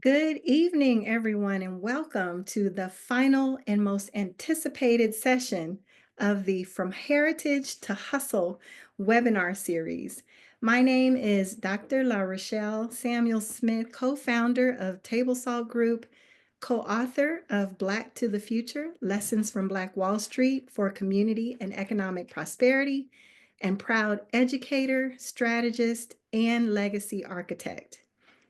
Good evening, everyone, and welcome to the final and most anticipated session of the From Heritage to Hustle webinar series. My name is Dr. LaRachelle Samuel-Smith, co-founder of Table Salt Group, co-author of Black to the Future, Lessons from Black Wall Street for Community and Economic Prosperity, and proud educator, strategist, and legacy architect.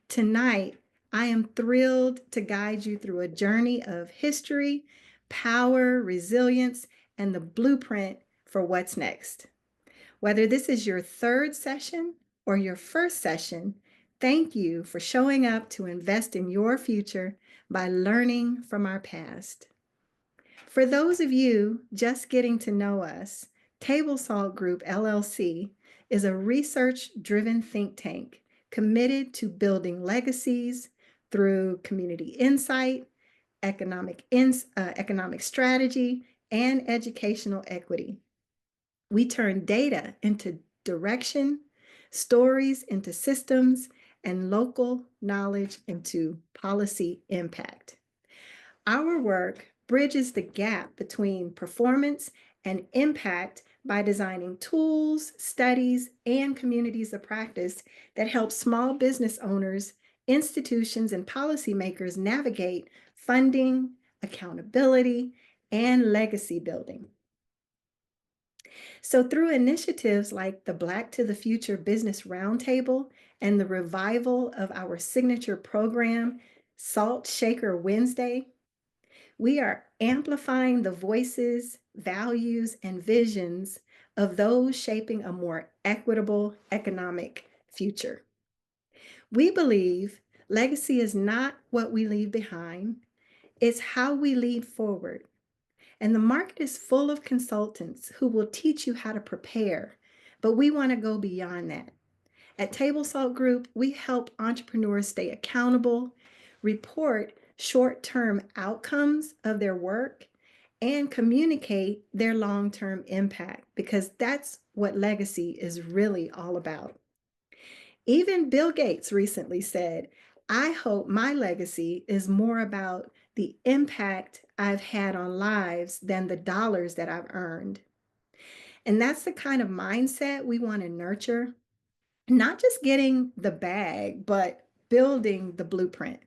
Tonight, I am thrilled to guide you through a journey of history, power, resilience, and the blueprint for what's next. Whether this is your third session or your first session, thank you for showing up to invest in your future by learning from our past. For those of you just getting to know us, Table Salt Group LLC is a research-driven think tank committed to building legacies through community insight, economic strategy, and educational equity. We turn data into direction, stories into systems, and local knowledge into policy impact. Our work bridges the gap between performance and impact by designing tools, studies, and communities of practice that help small business owners, institutions, and policymakers navigate funding, accountability, and legacy building. So through initiatives like the Black to the Future Business Roundtable and the revival of our signature program, Salt Shaker Wednesday, we are amplifying the voices, values, and visions of those shaping a more equitable economic future. We believe legacy is not what we leave behind, it's how we lead forward. And the market is full of consultants who will teach you how to prepare, but we want to go beyond that. At Table Salt Group, we help entrepreneurs stay accountable, report short-term outcomes of their work, and communicate their long-term impact, because that's what legacy is really all about. Even Bill Gates recently said, "I hope my legacy is more about the impact I've had on lives than the dollars that I've earned." And that's the kind of mindset we want to nurture, not just getting the bag, but building the blueprint.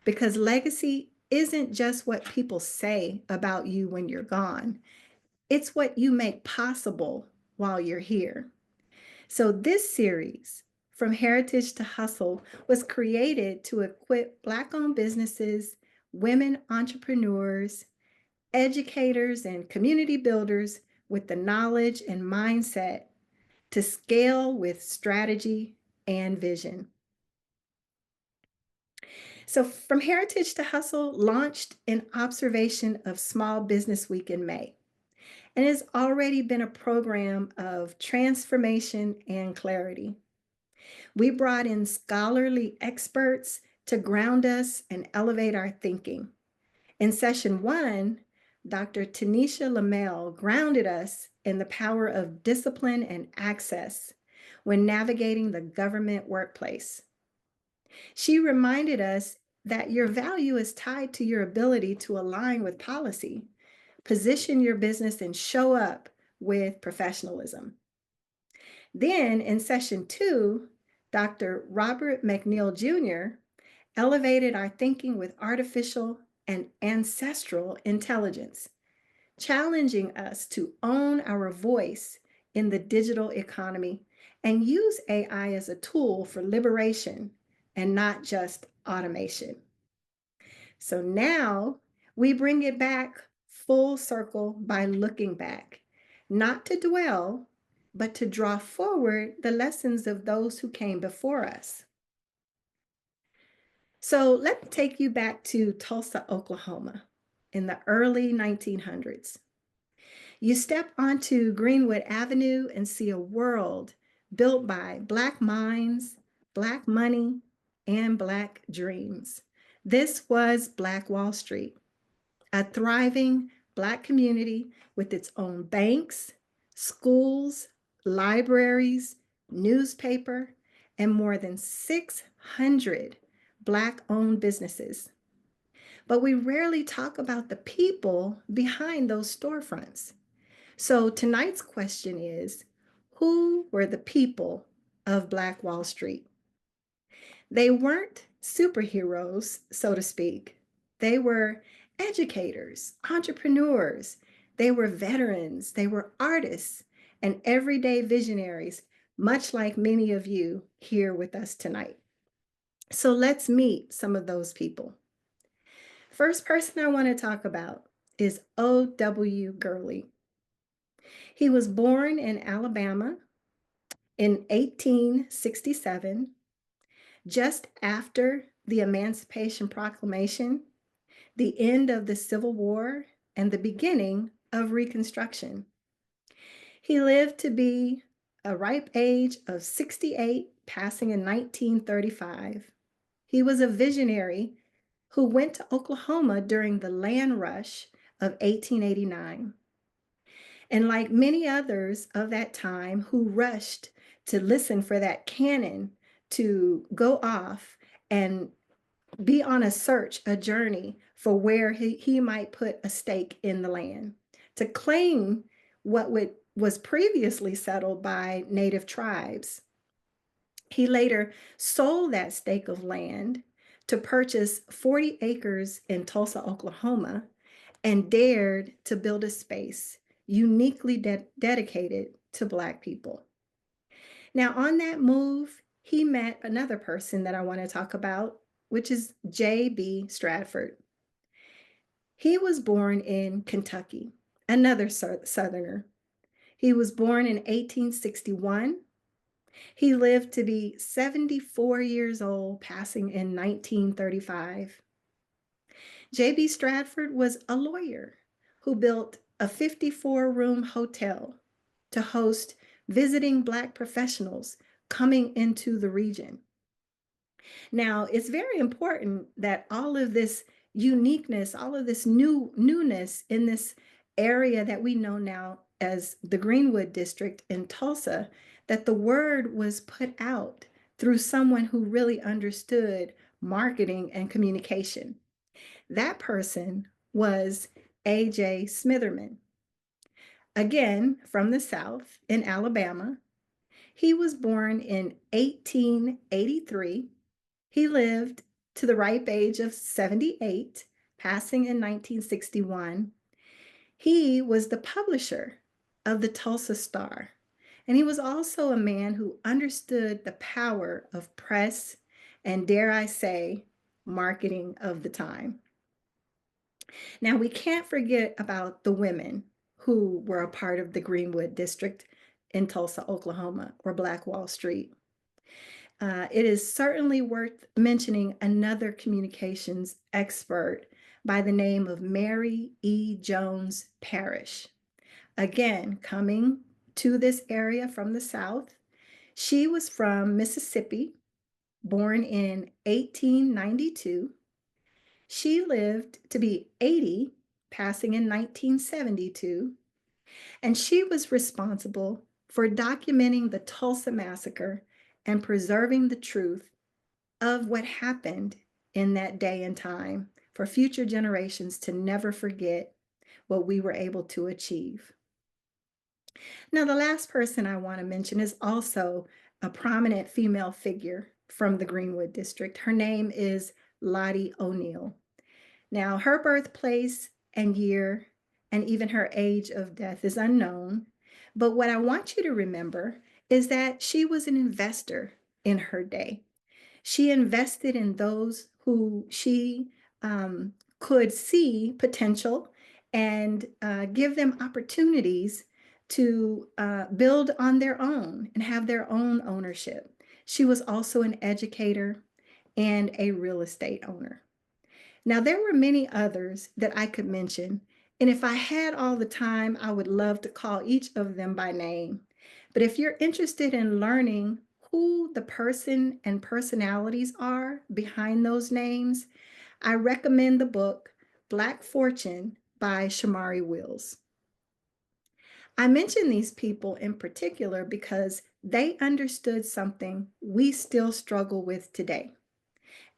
Because legacy isn't just what people say about you when you're gone, it's what you make possible while you're here. So, this series, From Heritage to Hustle, was created to equip Black owned businesses, women entrepreneurs, educators, and community builders with the knowledge and mindset to scale with strategy and vision. So, From Heritage to Hustle launched in observation of Small Business Week in May, and has already been a program of transformation and clarity. We brought in scholarly experts to ground us and elevate our thinking. In session one, Dr. Tanisha Lamel grounded us in the power of discipline and access when navigating the government workplace. She reminded us that your value is tied to your ability to align with policy, position your business, and show up with professionalism. Then in session two, Dr. Robert McNeil Jr. elevated our thinking with artificial and ancestral intelligence, challenging us to own our voice in the digital economy and use AI as a tool for liberation and not just automation. So now we bring it back full circle by looking back, not to dwell, but to draw forward the lessons of those who came before us. So let me take you back to Tulsa, Oklahoma in the early 1900s. You step onto Greenwood Avenue and see a world built by Black minds, Black money, and Black dreams. This was Black Wall Street, a thriving Black community with its own banks, schools, libraries, newspaper, and more than 600 Black-owned businesses. But we rarely talk about the people behind those storefronts. So tonight's question is, who were the people of Black Wall Street? They weren't superheroes, so to speak. They were educators, entrepreneurs, they were veterans, they were artists, and everyday visionaries, much like many of you here with us tonight. So let's meet some of those people. First person I want to talk about is O.W. Gurley. He was born in Alabama in 1867, just after the Emancipation Proclamation, the end of the Civil War, and the beginning of Reconstruction. He lived to be a ripe age of 68, passing in 1935. He was a visionary who went to Oklahoma during the land rush of 1889. And like many others of that time who rushed to listen for that cannon to go off and be on a search, a journey for where he might put a stake in the land, to claim what was previously settled by native tribes. He later sold that stake of land to purchase 40 acres in Tulsa, Oklahoma, and dared to build a space uniquely dedicated to Black people. Now, on that move, he met another person that I want to talk about, which is J.B. Stradford. He was born in Kentucky, another Southerner. He was born in 1861. He lived to be 74 years old, passing in 1935. J.B. Stradford was a lawyer who built a 54-room hotel to host visiting Black professionals coming into the region. Now, it's very important that all of this uniqueness, all of this newness in this area that we know now as the Greenwood district in Tulsa, that the word was put out through someone who really understood marketing and communication. That person was A.J. Smitherman. Again, from the South in Alabama. He was born in 1883. He lived to the ripe age of 78, passing in 1961. He was the publisher of the Tulsa Star, and he was also a man who understood the power of press and, dare I say, marketing of the time. Now, we can't forget about the women who were a part of the Greenwood district in Tulsa, Oklahoma, or Black Wall Street. It is certainly worth mentioning another communications expert by the name of Mary E. Jones Parrish. Again, coming to this area from the South, she was from Mississippi, born in 1892. She lived to be 80, passing in 1972, and she was responsible for documenting the Tulsa Massacre and preserving the truth of what happened in that day and time for future generations to never forget what we were able to achieve. Now, the last person I want to mention is also a prominent female figure from the Greenwood district. Her name is Lottie O'Neill. Now, her birthplace and year and even her age of death is unknown. But what I want you to remember is that she was an investor in her day. She invested in those who she could see potential and give them opportunities to build on their own and have their own ownership. She was also an educator and a real estate owner. Now, there were many others that I could mention, and if I had all the time, I would love to call each of them by name. But if you're interested in learning who the person and personalities are behind those names, I recommend the book Black Fortune by Shamari Wills. I mention these people in particular because they understood something we still struggle with today.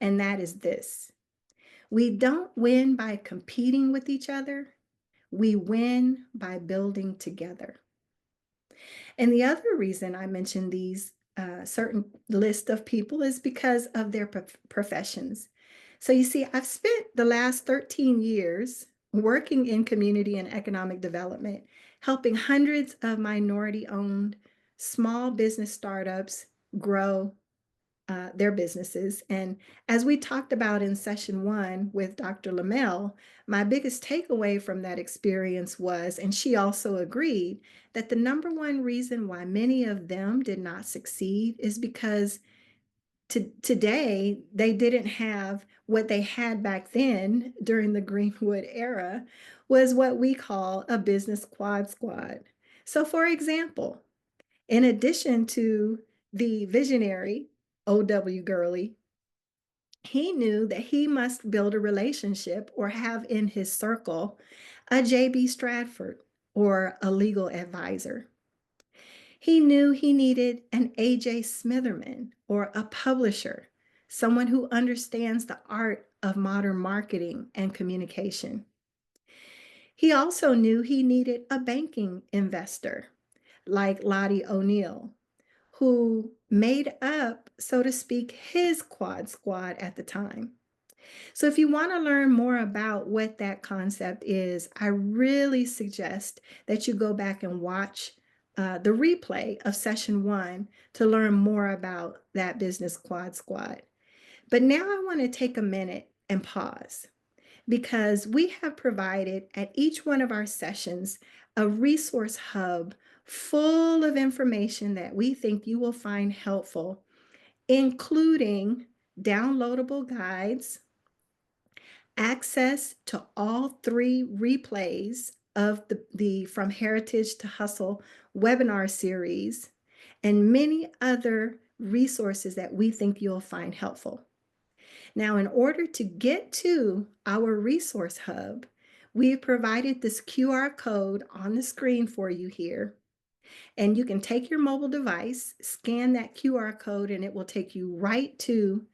and that is this: we don't win by competing with each other, we win by building together. And the other reason I mention these certain list of people is because of their professions. So you see, I've spent the last 13 years working in community and economic development, helping hundreds of minority-owned small business startups grow their businesses. And as we talked about in session one with Dr. Lamel, my biggest takeaway from that experience was, and she also agreed, that the number one reason why many of them did not succeed is because today they didn't have what they had back then during the Greenwood era, was what we call a business quad squad. So for example, in addition to the visionary, O.W. Gurley, he knew that he must build a relationship or have in his circle a J.B. Stradford or a legal advisor. He knew he needed an A.J. Smitherman or a publisher, someone who understands the art of modern marketing and communication. He also knew he needed a banking investor like Lottie O'Neill, who made up, so to speak, his quad squad at the time. So if you want to learn more about what that concept is, I really suggest that you go back and watch the replay of session one to learn more about that business quad squad. But now I want to take a minute and pause, because we have provided at each one of our sessions a resource hub full of information that we think you will find helpful, including downloadable guides, access to all three replays of the From Heritage to Hustle webinar series, and many other resources that we think you'll find helpful. Now, in order to get to our resource hub, we've provided this QR code on the screen for you here. And you can take your mobile device, scan that QR code, and it will take you right to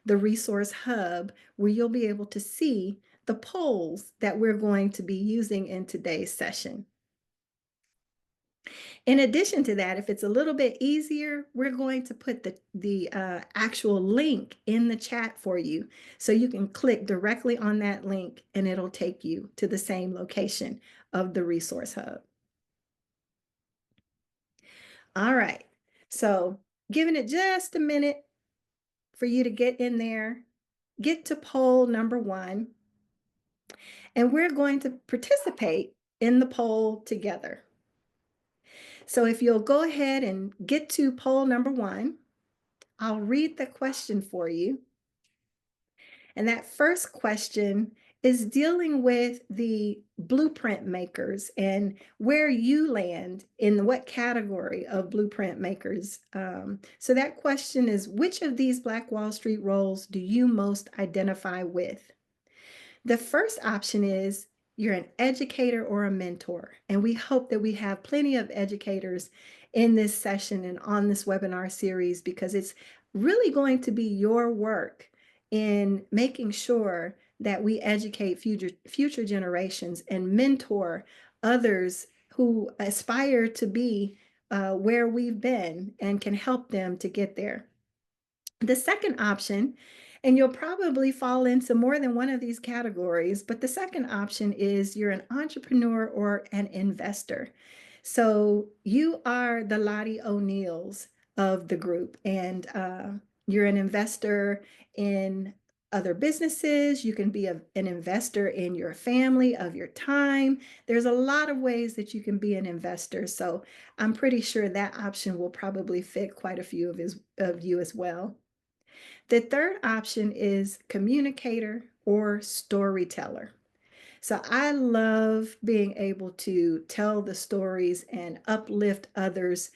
the resource hub, where you'll be able to see the polls that we're going to be using in today's session. In addition to that, if it's a little bit easier, we're going to put the actual link in the chat for you, so you can click directly on that link and it'll take you to the same location of the resource hub. All right, so giving it just a minute for you to get in there, get to poll number one, and we're going to participate in the poll together. So if you'll go ahead and get to poll number one, I'll read the question for you. And that first question is dealing with the blueprint makers and where you land in what category of blueprint makers. So that question is, which of these Black Wall Street roles do you most identify with? The first option is you're an educator or a mentor. And we hope that we have plenty of educators in this session and on this webinar series, because it's really going to be your work in making sure that we educate future generations and mentor others who aspire to be where we've been and can help them to get there. The second option, and you'll probably fall into more than one of these categories, but the second option is you're an entrepreneur or an investor. So you are the Lottie O'Neills of the group, and you're an investor in other businesses. You can be an investor in your family, of your time. There's a lot of ways that you can be an investor. So I'm pretty sure that option will probably fit quite a few of you as well. The third option is communicator or storyteller. So I love being able to tell the stories and uplift others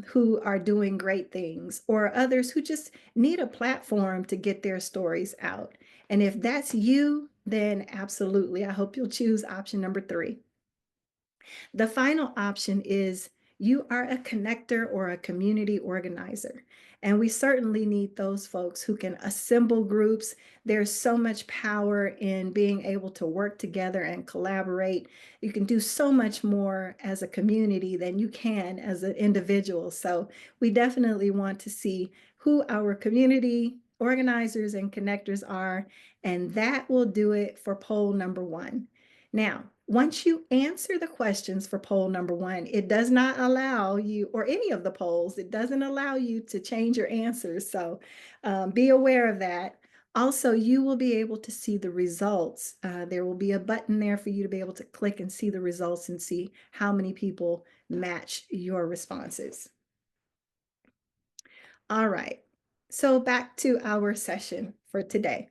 who are doing great things, or others who just need a platform to get their stories out. And if that's you, then absolutely, I hope you'll choose option number three. The final option is you are a connector or a community organizer. And we certainly need those folks who can assemble groups. There's so much power in being able to work together and collaborate. You can do so much more as a community than you can as an individual. So we definitely want to see who our community organizers and connectors are, and that will do it for poll number one. Now, once you answer the questions for poll number one, it does not allow you, or any of the polls, it doesn't allow you to change your answers. So be aware of that. Also, you will be able to see the results. There will be a button there for you to be able to click and see the results and see how many people match your responses. All right, so back to our session for today.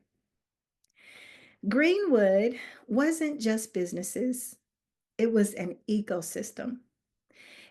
Greenwood wasn't just businesses, it was an ecosystem.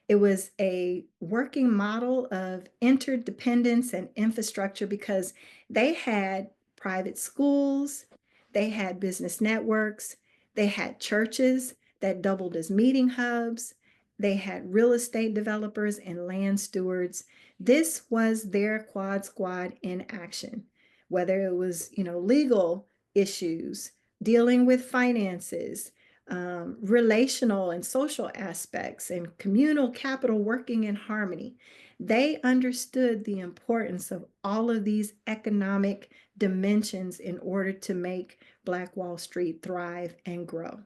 It was a working model of interdependence and infrastructure because they had private schools, they had business networks, they had churches that doubled as meeting hubs, they had real estate developers and land stewards. This was their quad squad in action, whether it was, legal issues, dealing with finances, relational and social aspects, and communal capital working in harmony. They understood the importance of all of these economic dimensions in order to make Black Wall Street thrive and grow.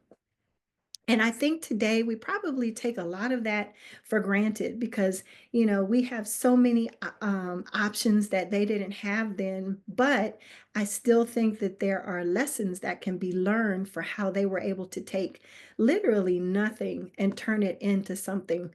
And I think today we probably take a lot of that for granted because, we have so many options that they didn't have then. But I still think that there are lessons that can be learned for how they were able to take literally nothing and turn it into something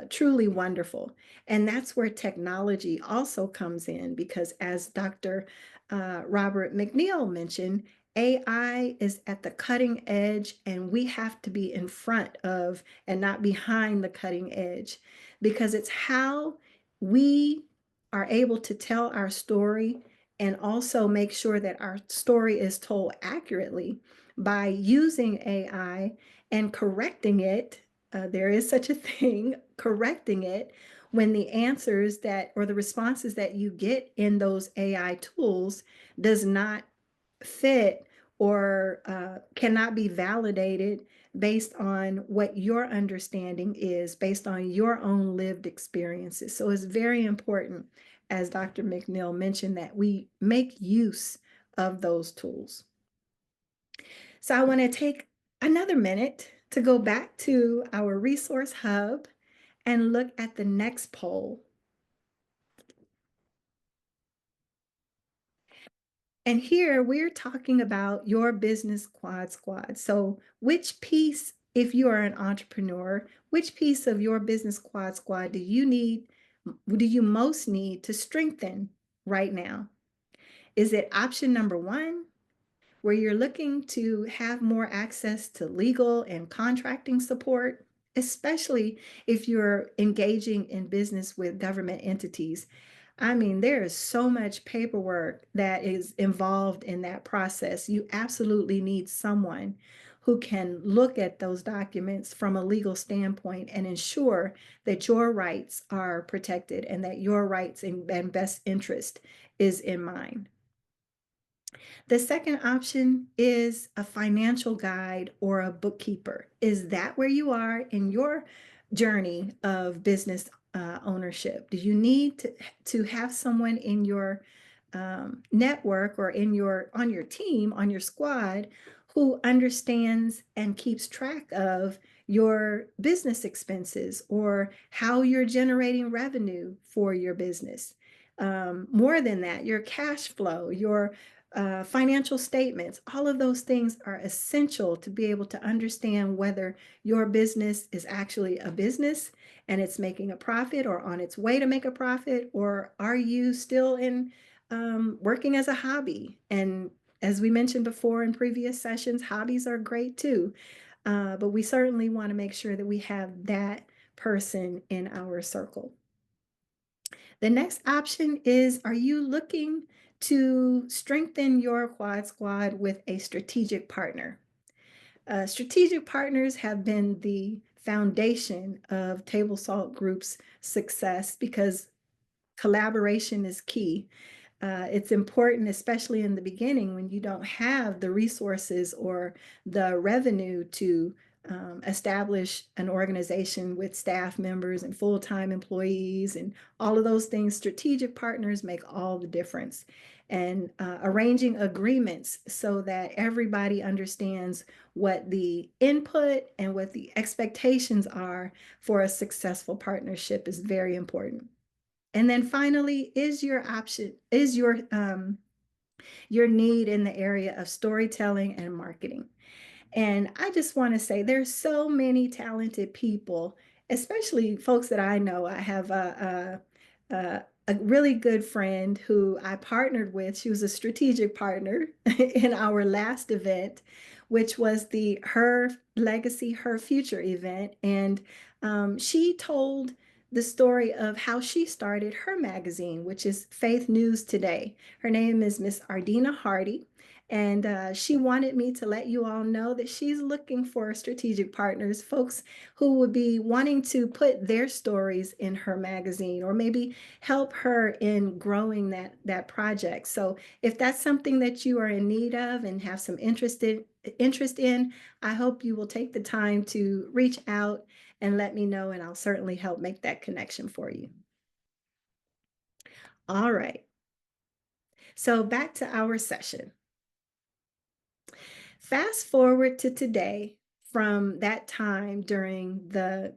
truly wonderful. And that's where technology also comes in because, as Dr. Robert McNeil mentioned, AI is at the cutting edge, and we have to be in front of and not behind the cutting edge because it's how we are able to tell our story and also make sure that our story is told accurately by using AI and correcting it. There is such a thing, correcting it when the answers that or the responses that you get in those AI tools does not fit or cannot be validated based on what your understanding is, based on your own lived experiences. So it's very important, as Dr. McNeil mentioned, that we make use of those tools. So I want to take another minute to go back to our resource hub and look at the next poll. And here we're talking about your business quad squad. So which piece, if you are an entrepreneur, which piece of your business quad squad do you most need to strengthen right now? Is it option number one, where you're looking to have more access to legal and contracting support, especially if you're engaging in business with government entities? I mean, there is so much paperwork that is involved in that process. You absolutely need someone who can look at those documents from a legal standpoint and ensure that your rights are protected and that your rights and best interest is in mind. The second option is a financial guide or a bookkeeper. Is that where you are in your journey of business ownership? Do you need to have someone in your network or on your team, on your squad, who understands and keeps track of your business expenses or how you're generating revenue for your business? More than that, your cash flow, your financial statements, all of those things are essential to be able to understand whether your business is actually a business and it's making a profit or on its way to make a profit, or are you still in working as a hobby? And as we mentioned before in previous sessions, hobbies are great too, but we certainly want to make sure that we have that person in our circle. The next option is, are you looking to strengthen your quad squad with a strategic partner? Strategic partners have been the foundation of Table Salt Group's success because collaboration is key. It's important, especially in the beginning when you don't have the resources or the revenue to establish an organization with staff members and full-time employees and all of those things. Strategic partners make all the difference. And arranging agreements so that everybody understands what the input and what the expectations are for a successful partnership is very important. And then finally, is your need in the area of storytelling and marketing. And I just want to say there's so many talented people, especially folks that I know. I have a really good friend who I partnered with. She was a strategic partner in our last event, which was the Her Legacy, Her Future event. And she told the story of how she started her magazine, which is Faith News Today. Her name is Miss Ardina Hardy. And she wanted me to let you all know that she's looking for strategic partners, folks who would be wanting to put their stories in her magazine or maybe help her in growing that project. So if that's something that you are in need of and have some interest in, I hope you will take the time to reach out and let me know, and I'll certainly help make that connection for you. All right. So back to our session. Fast forward to today from that time during the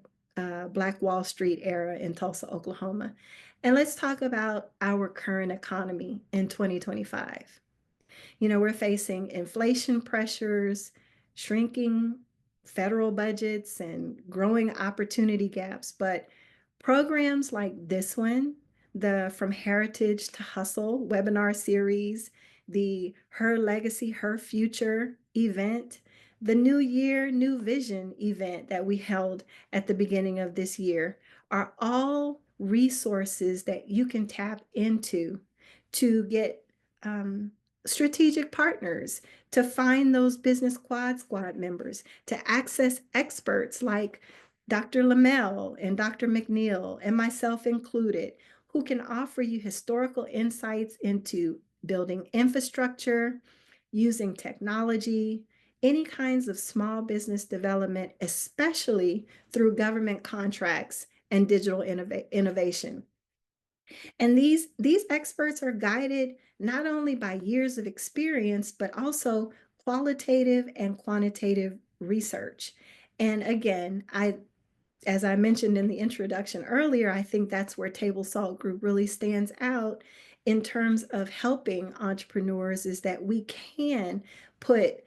Black Wall Street era in Tulsa, Oklahoma. And let's talk about our current economy in 2025. You know, we're facing inflation pressures, shrinking federal budgets, and growing opportunity gaps. But programs like this one, the From Heritage to Hustle webinar series, the Her Legacy, Her Future event, the New Year, New Vision event that we held at the beginning of this year are all resources that you can tap into to get strategic partners, to find those business squad members, to access experts like Dr. Lamel and Dr. McNeil, and myself included, who can offer you historical insights into building infrastructure, using technology, any kinds of small business development, especially through government contracts and digital innovation. And these experts are guided not only by years of experience, but also qualitative and quantitative research. And again, as I mentioned in the introduction earlier, I think that's where Table Salt Group really stands out in terms of helping entrepreneurs, is that we can put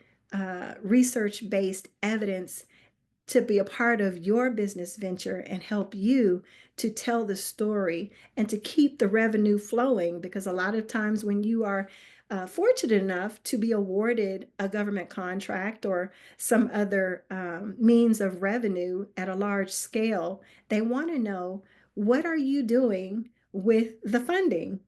research-based evidence to be a part of your business venture and help you to tell the story and to keep the revenue flowing. Because a lot of times when you are fortunate enough to be awarded a government contract or some other means of revenue at a large scale, they want to know, what are you doing with the funding?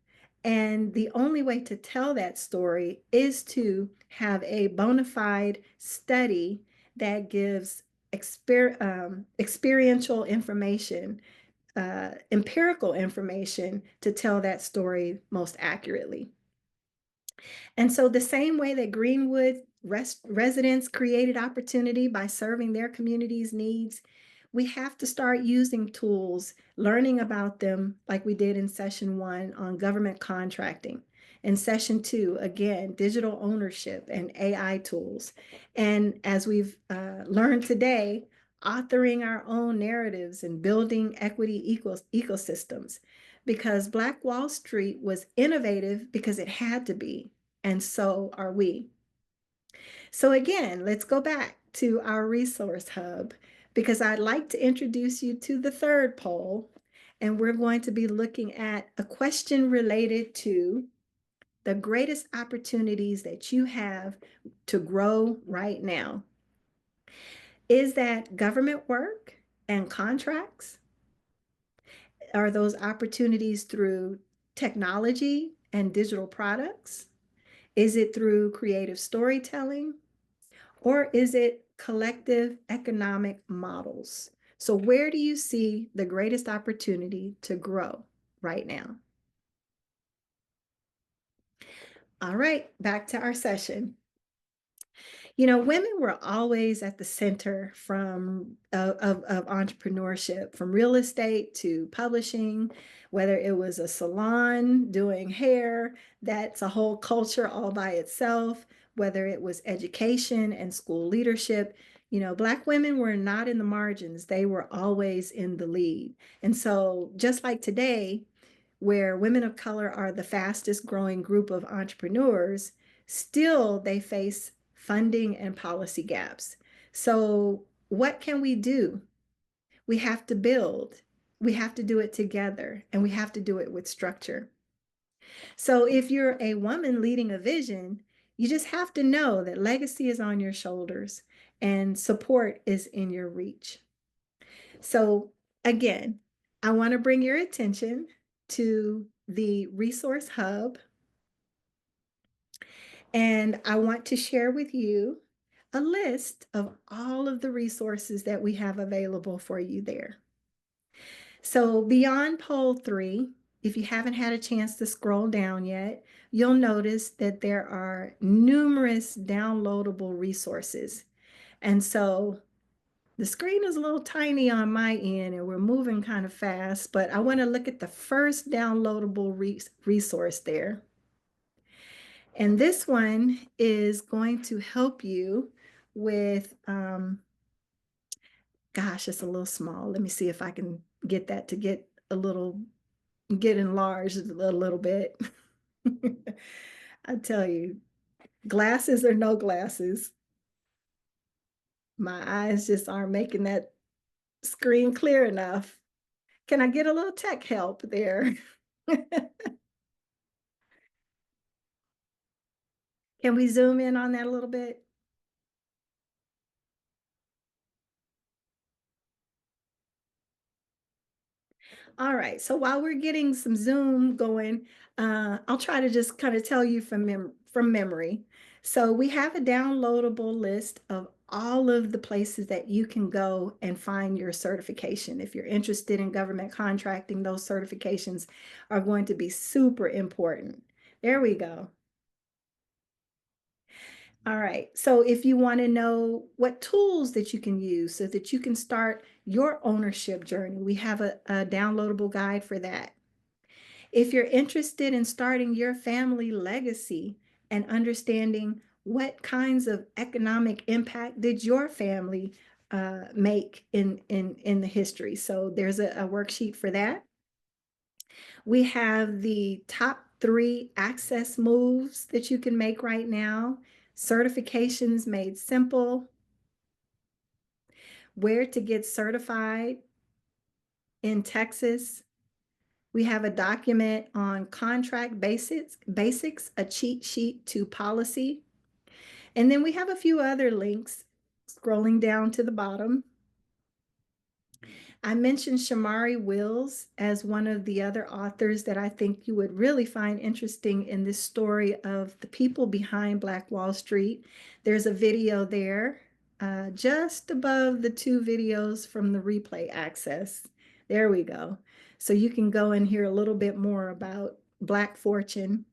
And the only way to tell that story is to have a bona fide study that gives experiential information, empirical information to tell that story most accurately. And so the same way that Greenwood residents created opportunity by serving their community's needs, we have to start using tools, learning about them like we did in session 1 on government contracting. In session 2, again, digital ownership and AI tools. And as we've learned today, authoring our own narratives and building equity ecosystems. Because Black Wall Street was innovative because it had to be, and so are we. So again, let's go back to our resource hub, because I'd like to introduce you to the third poll, and we're going to be looking at a question related to the greatest opportunities that you have to grow right now. Is that government work and contracts? Are those opportunities through technology and digital products? Is it through creative storytelling? Or is it collective economic models? So where do you see the greatest opportunity to grow right now? All right, back to our session. You know, women were always at the center of entrepreneurship, from real estate to publishing, whether it was a salon doing hair, that's a whole culture all by itself, whether it was education and school leadership. You know, Black women were not in the margins, they were always in the lead. And so, just like today, where women of color are the fastest growing group of entrepreneurs, still they face funding and policy gaps. So, what can we do? We have to build. We have to do it together, and we have to do it with structure. So, if you're a woman leading a vision, you just have to know that legacy is on your shoulders and support is in your reach. So, again, I want to bring your attention to the resource hub, and I want to share with you a list of all of the resources that we have available for you there. So, beyond poll 3, if you haven't had a chance to scroll down yet, you'll notice that there are numerous downloadable resources. And so, the screen is a little tiny on my end and we're moving kind of fast, but I want to look at the first downloadable resource there. And this one is going to help you with, gosh, it's a little small. Let me see if I can get that to get enlarged a little bit. I tell you, glasses or no glasses, my eyes just aren't making that screen clear enough. Can I get a little tech help there? Can we zoom in on that a little bit? All right, so while we're getting some Zoom going, I'll try to just kind of tell you from memory. So we have a downloadable list of all of the places that you can go and find your certification. If you're interested in government contracting, those certifications are going to be super important. There we go. All right. So if you want to know what tools that you can use so that you can start your ownership journey, we have a downloadable guide for that. If you're interested in starting your family legacy and understanding what kinds of economic impact did your family make in the history, so there's a worksheet for that. We have the top 3 access moves that you can make right now, certifications made simple, where to get certified in Texas. We have a document on contract basics, a cheat sheet to policy. And then we have a few other links scrolling down to the bottom. I mentioned Shamari Wills as one of the other authors that I think you would really find interesting in this story of the people behind Black Wall Street. There's a video there, just above the 2 videos from the replay access. There we go. So you can go and hear a little bit more about Black Fortune.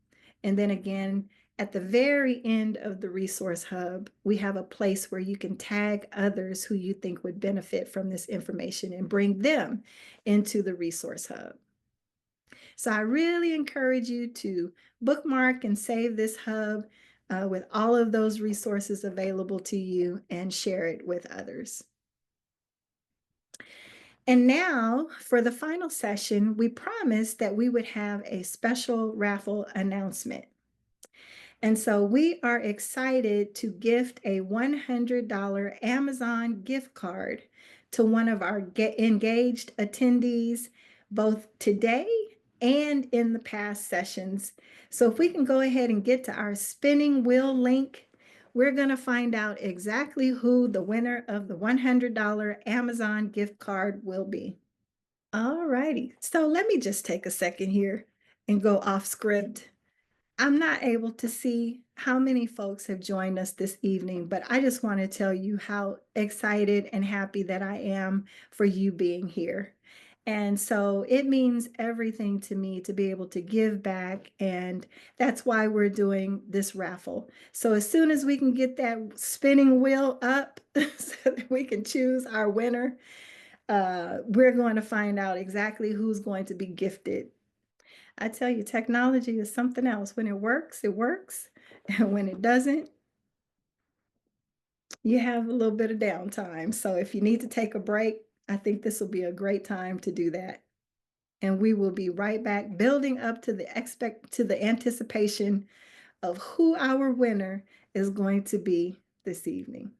And then again, at the very end of the resource hub, we have a place where you can tag others who you think would benefit from this information and bring them into the resource hub. So I really encourage you to bookmark and save this hub with all of those resources available to you and share it with others. And now for the final session, we promised that we would have a special raffle announcement. And so we are excited to gift a $100 Amazon gift card to one of our engaged attendees, both today and in the past sessions. So if we can go ahead and get to our spinning wheel link, we're going to find out exactly who the winner of the $100 Amazon gift card will be. All righty. So let me just take a second here and go off script. I'm not able to see how many folks have joined us this evening, but I just want to tell you how excited and happy that I am for you being here. And so it means everything to me to be able to give back. And that's why we're doing this raffle. So as soon as we can get that spinning wheel up so that we can choose our winner, we're going to find out exactly who's going to be gifted. I tell you, technology is something else. When it works, it works. And when it doesn't, you have a little bit of downtime. So if you need to take a break, I think this will be a great time to do that. And we will be right back building up to the anticipation of who our winner is going to be this evening.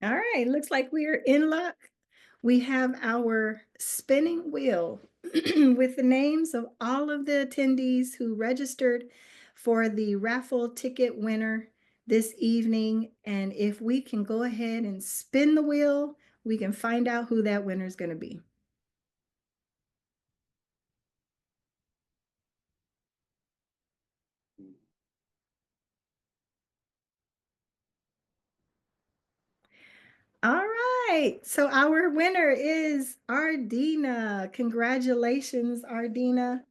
All right, looks like we are in luck. We have our spinning wheel with the names of all of the attendees who registered for the raffle ticket winner this evening. And if we can go ahead and spin the wheel, we can find out who that winner is going to be. All right. So our winner is Ardina. Congratulations, Ardina.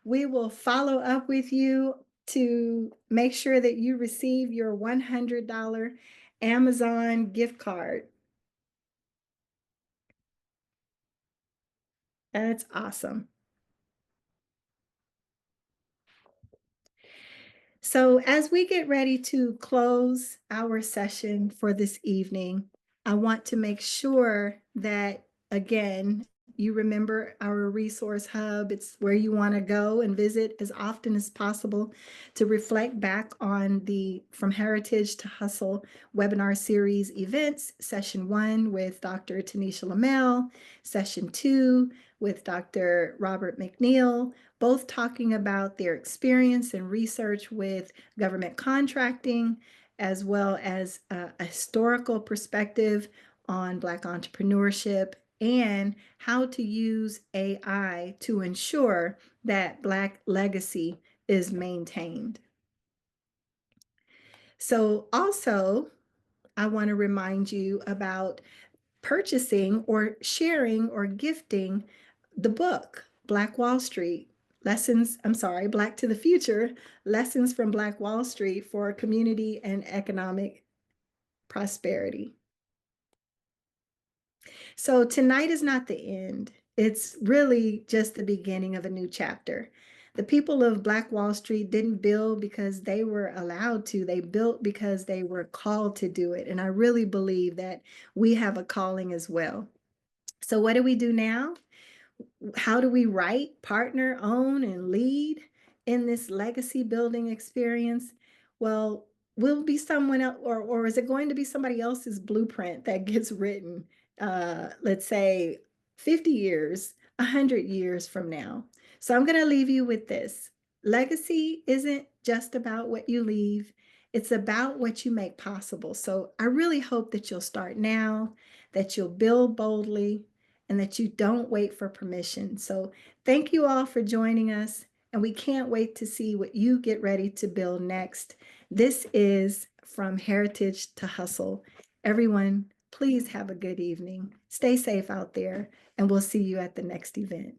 We will follow up with you to make sure that you receive your $100 Amazon gift card. That's awesome. So, as we get ready to close our session for this evening, I want to make sure that, again, you remember our resource hub. It's where you want to go and visit as often as possible to reflect back on the From Heritage to Hustle webinar series events. Session 1 with Dr. Tanisha Lamel, Session 2 with Dr. Robert McNeil, both talking about their experience and research with government contracting, as well as a historical perspective on Black entrepreneurship and how to use AI to ensure that Black legacy is maintained. So also, I want to remind you about purchasing or sharing or gifting the book, Black Wall Street Lessons, I'm sorry, Black to the Future, Lessons from Black Wall Street for Community and Economic Prosperity. So tonight is not the end. It's really just the beginning of a new chapter. The people of Black Wall Street didn't build because they were allowed to. They built because they were called to do it. And I really believe that we have a calling as well. So what do we do now? How do we write, partner, own, and lead in this legacy building experience? Well, will be someone else, or is it going to be somebody else's blueprint that gets written, let's say 50 years, 100 years from now? So I'm going to leave you with this. Legacy isn't just about what you leave, it's about what you make possible. So I really hope that you'll start now, that you'll build boldly, and that you don't wait for permission. So thank you all for joining us, and we can't wait to see what you get ready to build next. This is From Heritage to Hustle. Everyone, please have a good evening. Stay safe out there, and we'll see you at the next event.